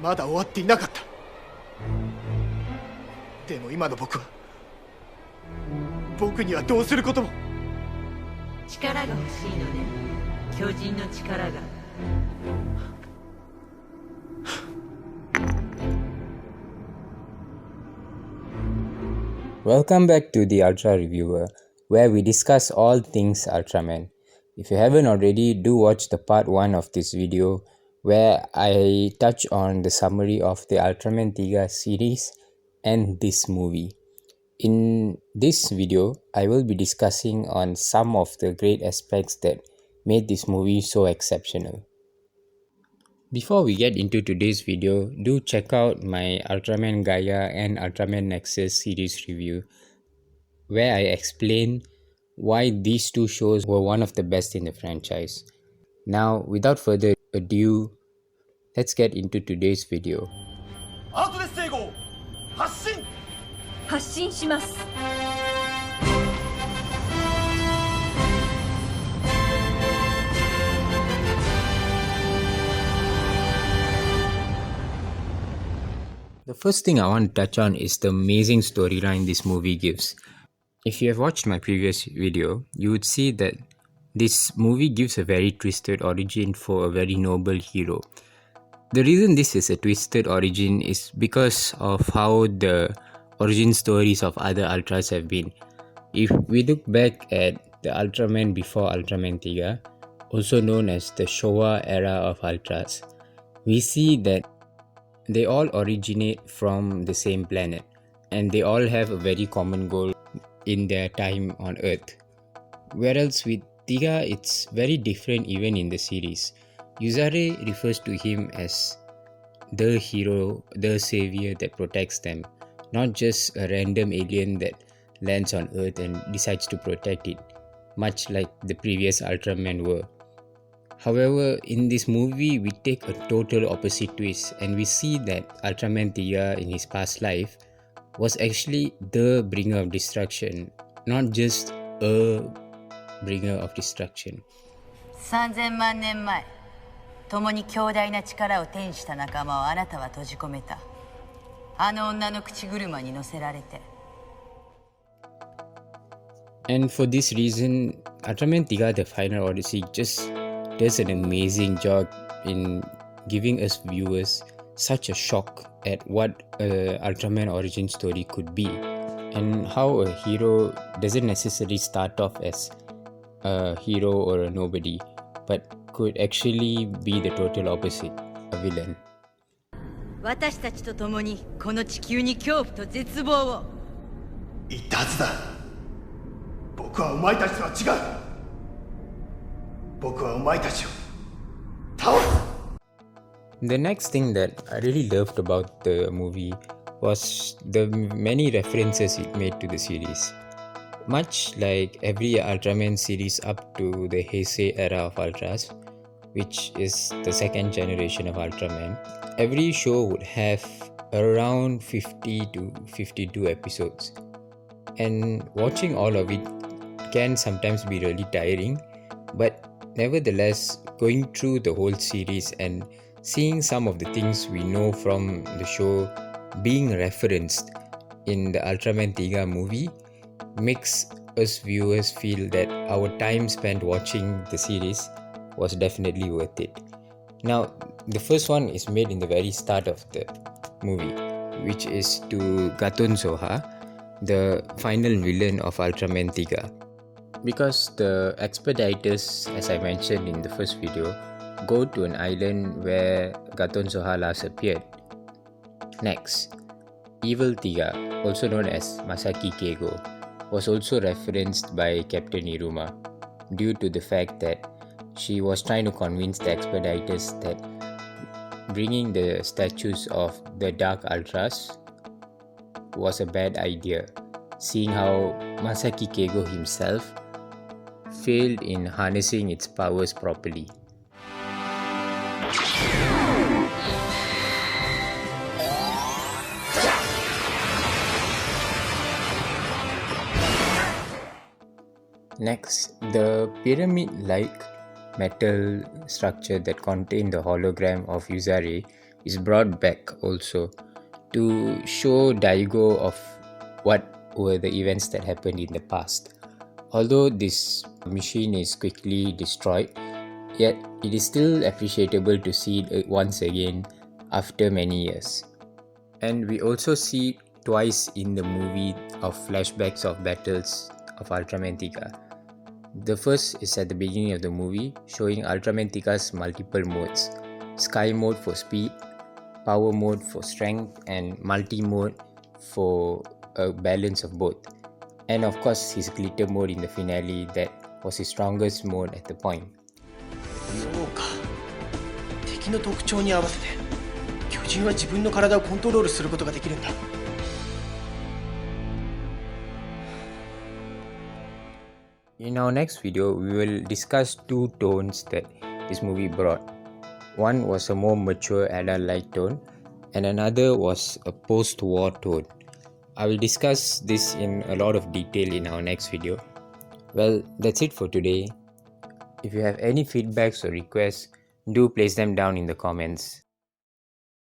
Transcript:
まだ終わっていなかった。でも今の僕は、僕にはどうすることも。力が欲しいのね、巨人の力が。Welcome back to the Ultra Reviewer, where we discuss all things Ultraman. If you haven't already, do watch the part 1 of this video, where I touch on the summary of the Ultraman Tiga series and this movie. In this video, I will be discussing on some of the great aspects that made this movie so exceptional. Before we get into today's video, do check out my Ultraman Gaia and Ultraman Nexus series review, where I explain why these two shows were one of the best in the franchise. Now, without further ado, let's get into today's video. 発進します。The first thing I want to touch on is the amazing storyline this movie gives. If you have watched my previous video, you would see that this movie gives a very twisted origin for a very noble hero. The reason this is a twisted origin is because of how the origin stories of other Ultras have been. If we look back at the Ultraman before Ultraman Tiga, also known as the Showa era of Ultras, we see that they all originate from the same planet, and they all have a very common goal in their time on Earth. Whereas with Tiga, it's very different even in the series. Yuzare refers to him as the hero, the savior that protects them, not just a random alien that lands on Earth and decides to protect it, much like the previous Ultraman were. However, in this movie, we take a total opposite twist, and we see that Ultraman Tiga in his past life was actually the bringer of destruction, not just a bringer of destruction. 3000万年前、共に強大な力を手にした仲間をあなたは閉じ込めた。あの女の口車に乗せられて。And for this reason, Ultraman Tiga The Final Odyssey just does an amazing job in giving us viewers such a shock at what a Ultraman origin story could be, and how a hero doesn't necessarily start off as a hero or a nobody, but could actually be the total opposite, a villain. 私たちと共にこの地球に恐怖と絶望を。言ったはずだ。僕はお前たちとは違う。僕はお前たちを倒す。The next thing that I really loved about the movie was the many references it made to the series. Much like every Ultraman series up to the Heisei era of Ultras, which is the second generation of Ultraman, every show would have around 50 to 52 episodes. And watching all of it can sometimes be really tiring, but nevertheless, going through the whole series and seeing some of the things we know from the show being referenced in the Ultraman Tiga movie makes us viewers feel that our time spent watching the series was definitely worth it. Now, the first one is made in the very start of the movie, which is to Gaton Zoha, the final villain of Ultraman Tiga. Because the Expediters, as I mentioned in the first video, go to an island where Gaton Zoha last appeared. Next, Evil Tiga, also known as Masaki Keigo, was also referenced by Captain Iruma due to the fact that she was trying to convince the Expediters that bringing the statues of the Dark Ultras was a bad idea, seeing how Masaki Keigo himself failed in harnessing its powers properly. Next, the pyramid-like metal structure that contained the hologram of Yuzare is brought back also to show Daigo of what were the events that happened in the past. Although this machine is quickly destroyed, yet it is still appreciable to see it once again after many years. And we also see twice in the movie of flashbacks of battles of Ultraman Tiga. The first is at the beginning of the movie, showing Ultraman Tiga's multiple modes: Sky mode for speed, Power mode for strength, and Multi mode for a balance of both. And of course his glitter mode in the finale, that was his strongest mode at the point. そうか。敵の特徴に合わせて巨人は自分の体をコントロールすることができるんだ。In our next video, we will discuss two tones that this movie brought. One was a more mature adult-like tone, and another was a post-war tone. I will discuss this in a lot of detail in our next video. Well, that's it for today. If you have any feedbacks or requests, do place them down in the comments.